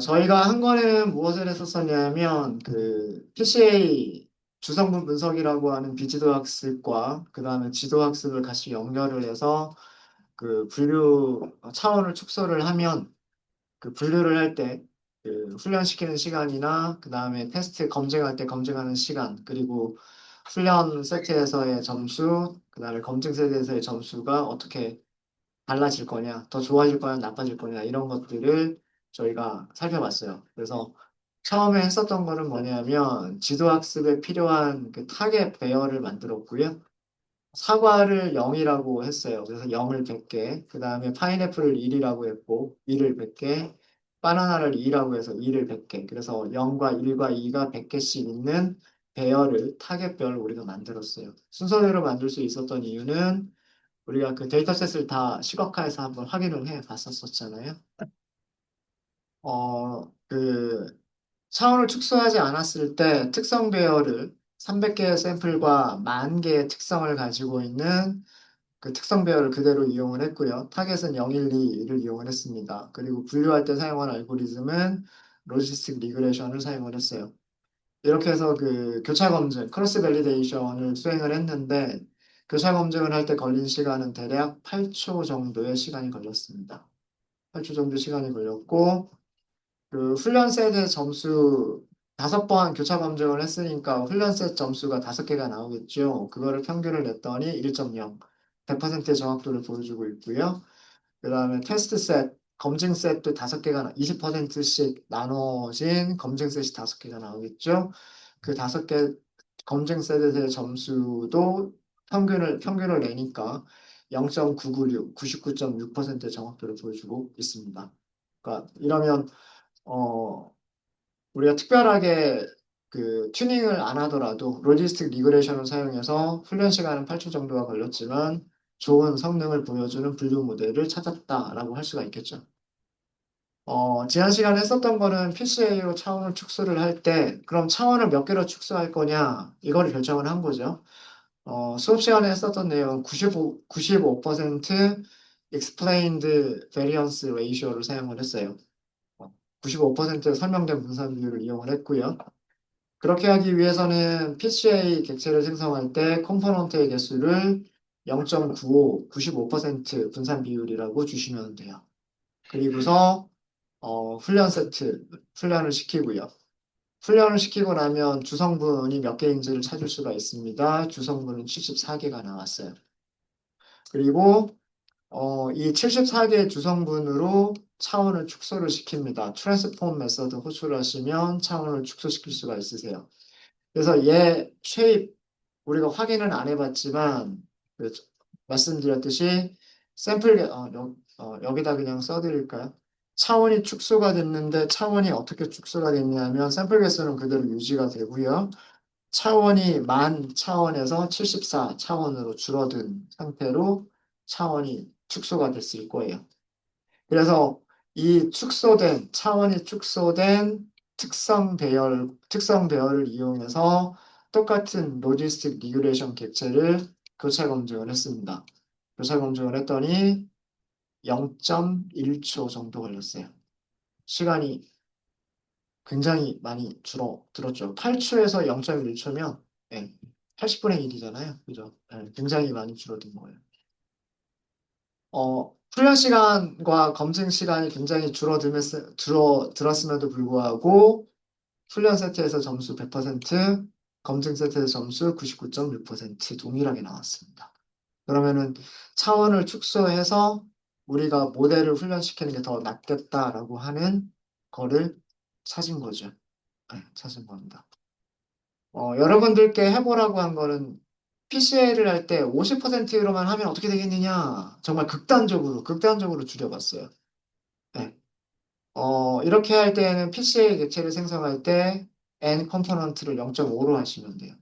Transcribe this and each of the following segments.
저희가 한 거는 무엇을 했었었냐면, PCA 주성분 분석이라고 하는 비지도 학습과, 그 다음에 지도 학습을 같이 연결을 해서, 분류 차원을 축소를 하면, 분류를 할 때, 훈련시키는 시간이나, 그 다음에 테스트 검증할 때 검증하는 시간, 그리고 훈련 세트에서의 점수, 그 다음에 검증 세트에서의 점수가 어떻게 달라질 거냐, 더 좋아질 거냐, 나빠질 거냐, 이런 것들을 저희가 살펴봤어요. 그래서 처음에 했었던 거는 뭐냐면 지도학습에 필요한 그 타겟 배열을 만들었고요. 사과를 0이라고 했어요. 그래서 0을 100개, 그 다음에 파인애플을 1이라고 했고, 2를 100개, 바나나를 2라고 해서 2를 100개. 그래서 0과 1과 2가 100개씩 있는 배열을, 타겟별을 우리가 만들었어요. 순서대로 만들 수 있었던 이유는 우리가 그 데이터셋을 다 시각화해서 한번 확인을 해 봤었었잖아요. 차원을 축소하지 않았을 때 특성 배열을 300개의 샘플과 10,000개의 특성을 가지고 있는 그 특성 배열을 그대로 이용을 했고요. 타겟은 012를 이용을 했습니다. 그리고 분류할 때 사용한 알고리즘은 로지스틱 리그레션을 사용을 했어요. 이렇게 해서 그 교차 검증, 크로스 밸리데이션을 수행을 했는데 교차 검증을 할 때 걸린 시간은 대략 8초 정도의 시간이 걸렸습니다. 8초 정도 시간이 걸렸고 그 훈련 셋의 점수 5번 교차 검증을 했으니까 훈련 셋 점수가 5개가 나오겠죠. 그거를 평균을 냈더니 1.0, 100%의 정확도를 보여주고 있고요. 그 다음에 테스트 셋, 검증 셋도 5개가, 20%씩 나눠진 검증 셋이 5개가 나오겠죠. 그 5개 검증 셋의 점수도 평균을 내니까 0.996, 99.6%의 정확도를 보여주고 있습니다. 그러니까 이러면, 어, 우리가 특별하게 그 튜닝을 안 하더라도 로지스틱 리그레션을 사용해서 훈련 시간은 8초 정도가 걸렸지만 좋은 성능을 보여주는 분류 모델을 찾았다라고 할 수가 있겠죠. 지난 시간에 했었던 거는 PCA로 차원을 축소를 할 때, 그럼 차원을 몇 개로 축소할 거냐, 이거를 결정을 한 거죠. 수업 시간에 했었던 내용은 95% explained variance ratio를 사용을 했어요. 95% 설명된 분산 비율을 이용을 했고요. 그렇게 하기 위해서는 PCA 객체를 생성할 때 컴포넌트의 개수를 0.95, 95% 분산 비율이라고 주시면 돼요. 그리고서 훈련 세트, 훈련을 시키고요. 훈련을 시키고 나면 주성분이 몇 개인지를 찾을 수가 있습니다. 주성분은 74개가 나왔어요. 그리고 이 74개의 주성분으로 차원을 축소를 시킵니다. 트랜스폼 메서드 호출하시면 차원을 축소시킬 수가 있으세요. 그래서 얘 쉐입 우리가 확인은 안 해봤지만 그 말씀드렸듯이 여기다 그냥 써드릴까요? 차원이 축소가 됐는데 차원이 어떻게 축소가 됐냐면 샘플 개수는 그대로 유지가 되고요. 차원이 만 차원에서 74 차원으로 줄어든 상태로 차원이 축소가 됐을 거예요. 그래서 이 차원이 축소된 특성 배열을 이용해서 똑같은 로지스틱 리그레이션 객체를 교차 검증을 했습니다. 교차 검증을 했더니 0.1초 정도 걸렸어요. 시간이 굉장히 많이 줄어들었죠. 8초에서 0.1초면 80분의 1이잖아요. 그죠? 굉장히 많이 줄어든 거예요. 훈련 시간과 검증 시간이 굉장히 줄어들었음에도 불구하고 훈련 세트에서 점수 100%, 검증 세트에서 점수 99.6% 동일하게 나왔습니다. 그러면은 차원을 축소해서 우리가 모델을 훈련시키는 게 더 낫겠다라고 하는 거를 찾은 거죠. 네, 찾은 겁니다. 여러분들께 해보라고 한 거는 PCA를 할 때 50%로만 하면 어떻게 되겠느냐? 정말 극단적으로 줄여봤어요. 네. 이렇게 할 때는 PCA 객체를 생성할 때 N 컴포넌트를 0.5로 하시면 돼요.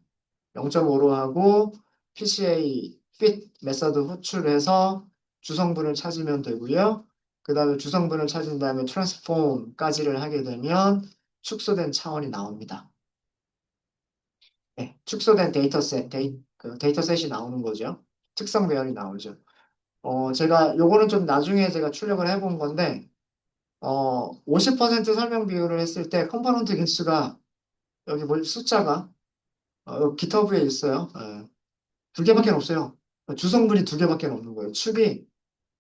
0.5로 하고 PCA fit 메서드 호출해서 주성분을 찾으면 되고요. 그 다음에 주성분을 찾은 다음에 트랜스폼까지를 하게 되면 축소된 차원이 나옵니다. 네, 축소된 데이터셋이 나오는 거죠. 특성 배열이 나오죠. 요거는 좀 나중에 제가 출력을 해본 건데, 50% 설명 비율을 했을 때 컴포넌트 개수가 여기 뭐 숫자가 여기 GitHub에 있어요. 예, 두 개밖에 없어요. 주성분이 두 개밖에 없는 거예요. 축이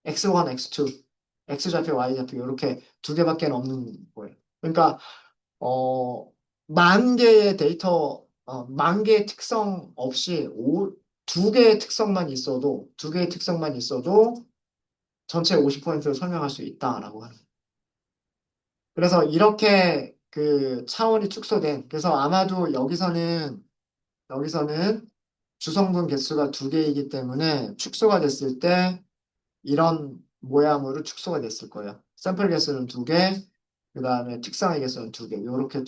X1, X2, X좌표, Y좌표 이렇게 두 개밖에 없는 거예요. 그러니까 어, 만 개의 데이터, 만 개의 특성 없이 두 개의 특성만 있어도, 두 개의 특성만 있어도 전체 50%를 설명할 수 있다라고 하는. 그래서 이렇게 그 차원이 축소된, 그래서 아마도 여기서는 주성분 개수가 두 개이기 때문에 축소가 됐을 때 이런 모양으로 축소가 됐을 거예요. 샘플 개수는 두 개, 그 다음에 특성의 개수는 두 개, 이렇게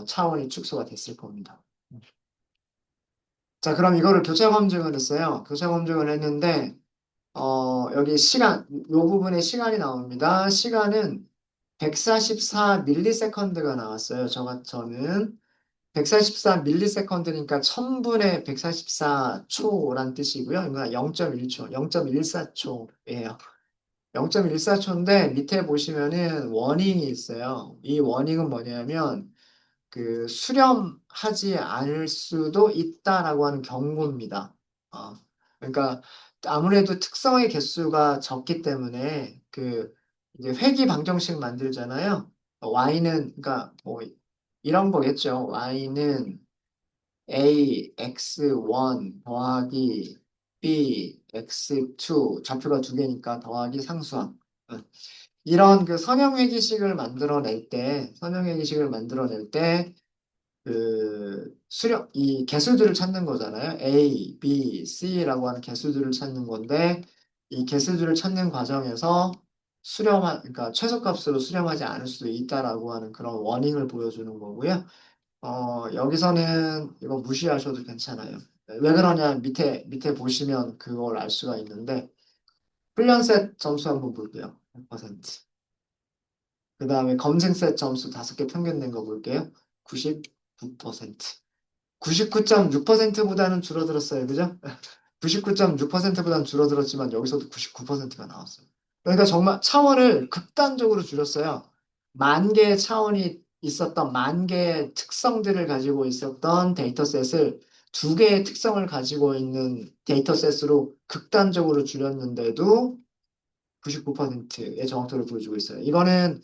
차원이 축소가 됐을 겁니다. 자, 그럼 이거를 교차 검증을 했어요. 교차 검증을 했는데, 여기 시간, 요 부분에 시간이 나옵니다. 시간은 144 밀리세컨드가 나왔어요. 저는 144 밀리세컨드니까 1000분의 144 초란 뜻이고요. 이거 0.1초, 0.14초예요. 0.14초인데 밑에 보시면은 워닝이 있어요. 이 워닝은 뭐냐면 그 수렴하지 않을 수도 있다라고 하는 경고입니다. 어, 그러니까 아무래도 특성의 개수가 적기 때문에 그 이제 회귀 방정식 만들잖아요. y는 그러니까 뭐 이런 거겠죠. y는 a x1 더하기 b x2 좌표가 두 개니까 더하기 상수함. 이런 그 선형회귀식을 만들어낼 때, 선형회귀식을 만들어낼 때, 이 개수들을 찾는 거잖아요. A, B, C라고 하는 개수들을 찾는 건데, 이 개수들을 찾는 과정에서 그러니까 최소값으로 수렴하지 않을 수도 있다라고 하는 그런 워닝을 보여주는 거고요. 여기서는 이거 무시하셔도 괜찮아요. 왜 그러냐, 밑에 보시면 그걸 알 수가 있는데, 훈련셋 점수 한번 볼게요. 100%. 그 다음에 검증셋 점수 5개 평균 낸 거 볼게요. 99%. 99.6%보다는 줄어들었어요. 그죠? 99.6%보다는 줄어들었지만 여기서도 99%가 나왔어요. 그러니까 정말 차원을 극단적으로 줄였어요. 만 개의 차원이 있었던 만 개의 특성들을 가지고 있었던 데이터셋을 두 개의 특성을 가지고 있는 데이터셋으로 극단적으로 줄였는데도 99%의 정확도를 보여주고 있어요. 이거는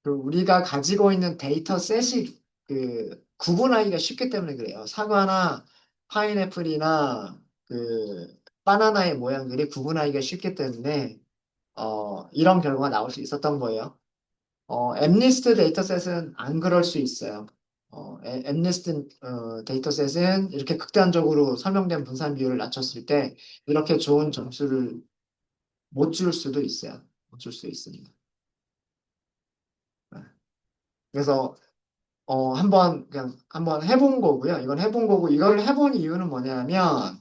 그 우리가 가지고 있는 데이터셋이 그 구분하기가 쉽기 때문에 그래요. 사과나 파인애플이나 그 바나나의 모양들이 구분하기가 쉽기 때문에 이런 결과가 나올 수 있었던 거예요. 엠리스트 데이터셋은 안 그럴 수 있어요. 엠리스트 데이터셋은 이렇게 극단적으로 설명된 분산 비율을 낮췄을 때 이렇게 좋은 점수를 못 줄 수도 있어요. 못 줄 수 있습니다. 네. 그래서 한번 그냥 한번 해본 거고요. 이건 해본 거고 이걸 해본 이유는 뭐냐면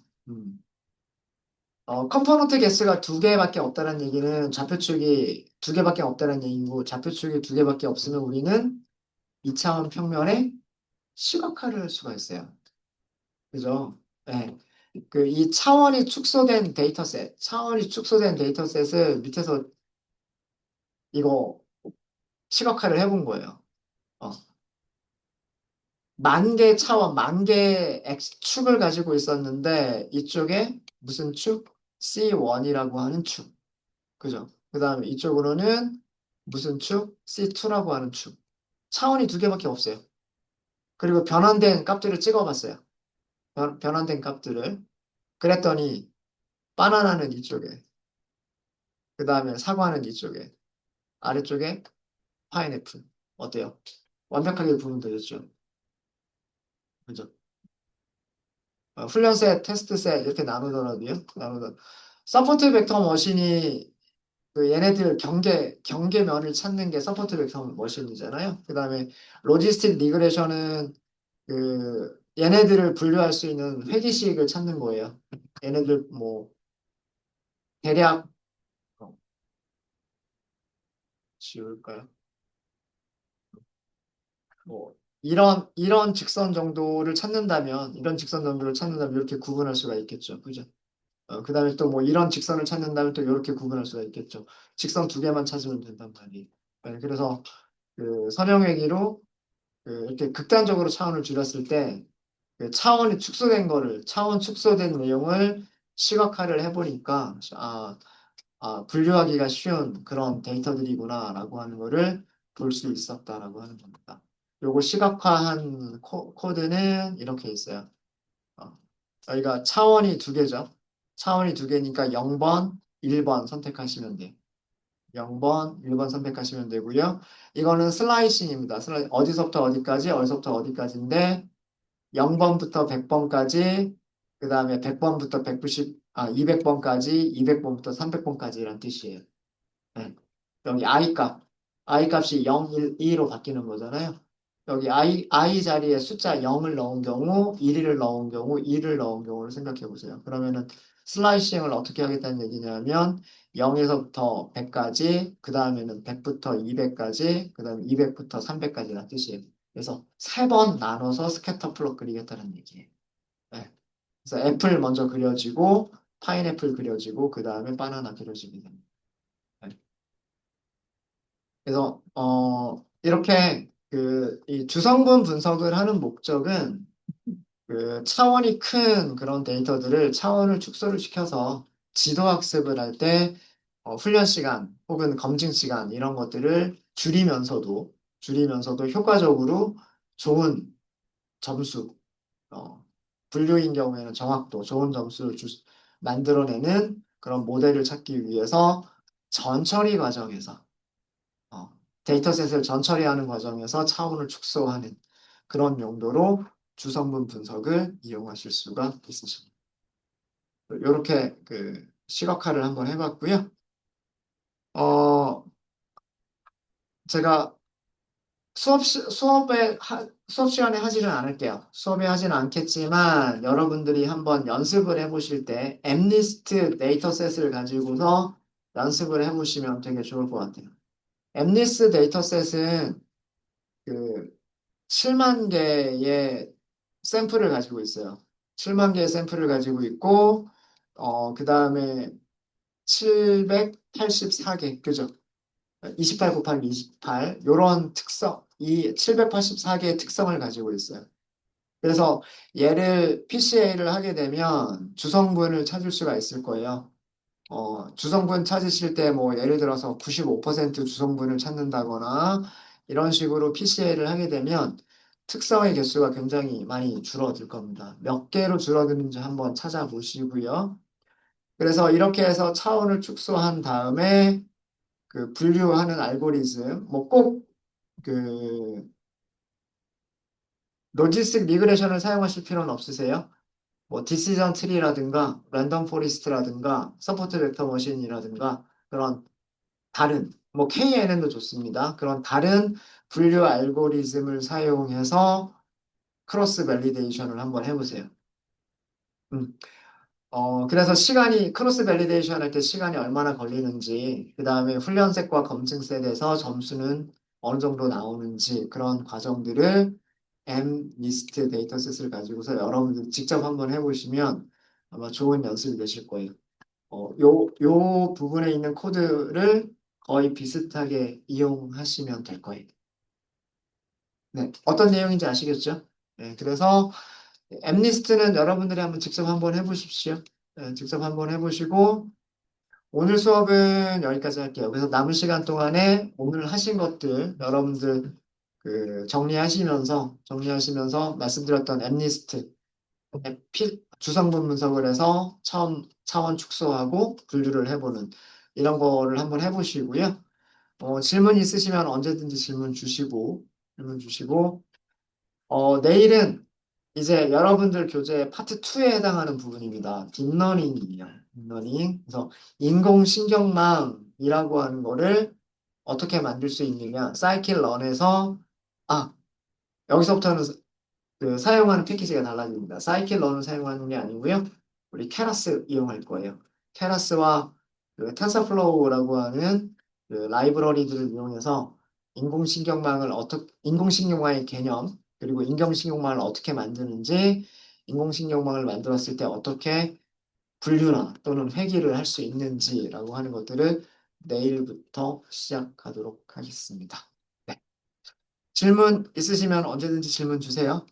컴포넌트 개수가 두 개밖에 없다는 얘기는 좌표축이 두 개밖에 없다는 얘기고 좌표축이 두 개밖에 없으면 우리는 2차원 평면에 시각화를 할 수가 있어요. 그죠? 네. 그 이 차원이 축소된 데이터셋을 밑에서 이거 시각화를 해본 거예요. 어. 만 개 차원, 만 개의 X축을 가지고 있었는데 이쪽에 무슨 축? C1이라고 하는 축. 그죠? 그 다음에 이쪽으로는 무슨 축? C2라고 하는 축. 차원이 두 개밖에 없어요. 그리고 변환된 값들을 찍어봤어요. 변환된 값들을. 그랬더니 바나나는 이쪽에, 그 다음에 사과는 이쪽에, 아래쪽에 파인애플. 어때요? 완벽하게 구분되었죠? 그죠? 훈련셋, 테스트셋 이렇게 나누더라도요. 서포트 벡터 머신이 그 얘네들 경계면을 찾는 게 서포트 벡터 머신이잖아요. 그 다음에 로지스틱 리그레션은 그 얘네들을 분류할 수 있는 회귀식을 찾는 거예요. 얘네들 뭐 대략 지울까요? 뭐 이런 직선 정도를 찾는다면 이런 직선 정도를 찾는다면 이렇게 구분할 수가 있겠죠. 그죠? 그 다음에 또 뭐 이런 직선을 찾는다면 또 이렇게 구분할 수가 있겠죠. 직선 두 개만 찾으면 된단 말이에요. 네, 그래서 그 선형외기로 이렇게 극단적으로 차원을 줄였을 때 그 차원이 축소된 거를 차원 축소된 내용을 시각화를 해보니까 분류하기가 쉬운 그런 데이터들이구나라고 하는 거를 볼 수 있었다라고 하는 겁니다. 요거 시각화한 코드는 이렇게 있어요. 어, 저희가 차원이 두 개죠. 차원이 두 개니까 0번, 1번 선택하시면 돼요. 0번, 1번 선택하시면 되고요. 이거는 슬라이싱입니다. 어디서부터 어디까지, 어디서부터 어디까지인데 0번부터 100번까지, 그 다음에 100번부터 200번까지, 200번부터 300번까지 이란 뜻이에요. 네. 여기 I 값이 0, 1, 2로 바뀌는 거잖아요. 여기 I 자리에 숫자 0을 넣은 경우, 1을 넣은 경우, 2를 넣은 경우를 생각해 보세요. 그러면은 슬라이싱을 어떻게 하겠다는 얘기냐면 0에서부터 100까지, 그 다음에는 100부터 200까지, 그 다음에 200부터 300까지라는 뜻이에요. 그래서 세 번 나눠서 스캐터 플롯 그리겠다는 얘기예요. 네. 그래서 애플 먼저 그려지고, 파인애플 그려지고, 그 다음에 바나나 그려집니다. 네. 그래서 이렇게 이 주성분 분석을 하는 목적은 그 차원이 큰 그런 데이터들을 차원을 축소를 시켜서 지도 학습을 할 때 훈련 시간 혹은 검증 시간 이런 것들을 줄이면서도 효과적으로 좋은 점수, 어, 분류인 경우에는 정확도, 좋은 점수를 만들어내는 그런 모델을 찾기 위해서 전처리 과정에서 어, 데이터셋을 전처리하는 과정에서 차원을 축소하는 그런 용도로 주성분 분석을 이용하실 수가 있으십니다. 이렇게 시각화를 한번 해봤고요. 어, 제가 수업 시간에 하지는 않을게요. 수업에 하지는 않겠지만 여러분들이 한번 연습을 해보실 때 엠리스트 데이터셋을 가지고서 연습을 해보시면 되게 좋을 것 같아요. 엠리스트 데이터셋은 그 7만 개의 샘플을 가지고 있어요. 7만 개의 샘플을 가지고 있고, 그 다음에 784개, 그죠? 28 곱하기 28, 요런 특성, 이 784개의 특성을 가지고 있어요. 그래서 얘를 PCA를 하게 되면 주성분을 찾을 수가 있을 거예요. 주성분 찾으실 때 뭐 예를 들어서 95% 주성분을 찾는다거나 이런 식으로 PCA를 하게 되면 특성의 개수가 굉장히 많이 줄어들 겁니다. 몇 개로 줄어드는지 한번 찾아보시고요. 그래서 이렇게 해서 차원을 축소한 다음에 그 분류하는 알고리즘, 뭐 꼭 그 로지스틱 리그레션을 사용하실 필요는 없으세요. 뭐 디시전 트리라든가 랜덤 포리스트라든가 서포트 벡터 머신이라든가 그런 다른 뭐 KNN도 좋습니다. 그런 다른 분류 알고리즘을 사용해서 크로스 밸리데이션을 한번 해보세요. 음. 그래서 크로스 밸리데이션 할 때 시간이 얼마나 걸리는지, 그 다음에 훈련셋과 검증셋에서 점수는 어느 정도 나오는지, 그런 과정들을 M 리스트 데이터셋을 가지고서 여러분들 직접 한번 해보시면 아마 좋은 연습이 되실 거예요. 요 부분에 있는 코드를 거의 비슷하게 이용하시면 될 거예요. 네, 어떤 내용인지 아시겠죠? 네, 그래서 엠리스트는 여러분들이 한번 직접 한번 해보십시오. 네, 직접 한번 해보시고 오늘 수업은 여기까지 할게요. 그래서 남은 시간 동안에 오늘 하신 것들 여러분들 정리하시면서 말씀드렸던 엠리스트 주성분 분석을 해서 차원 축소하고 분류를 해보는 이런 거를 한번 해보시고요. 질문 있으시면 언제든지 질문 주시고, 내일은 이제 여러분들 교재 파트 2에 해당하는 부분입니다. 딥러닝이에요. 딥러닝. 그래서 인공신경망이라고 하는 거를 어떻게 만들 수 있느냐. 사이클런에서, 여기서부터는 사용하는 패키지가 달라집니다. 사이클런을 사용하는 게 아니고요. 우리 케라스 이용할 거예요. 케라스와 텐서플로우라고 하는 라이브러리들을 이용해서 인공신경망의 개념, 그리고 인공신경망을 어떻게 만드는지, 인공신경망을 만들었을 때 어떻게 분류나 또는 회귀를 할 수 있는지라고 하는 것들을 내일부터 시작하도록 하겠습니다. 네. 질문 있으시면 언제든지 질문 주세요.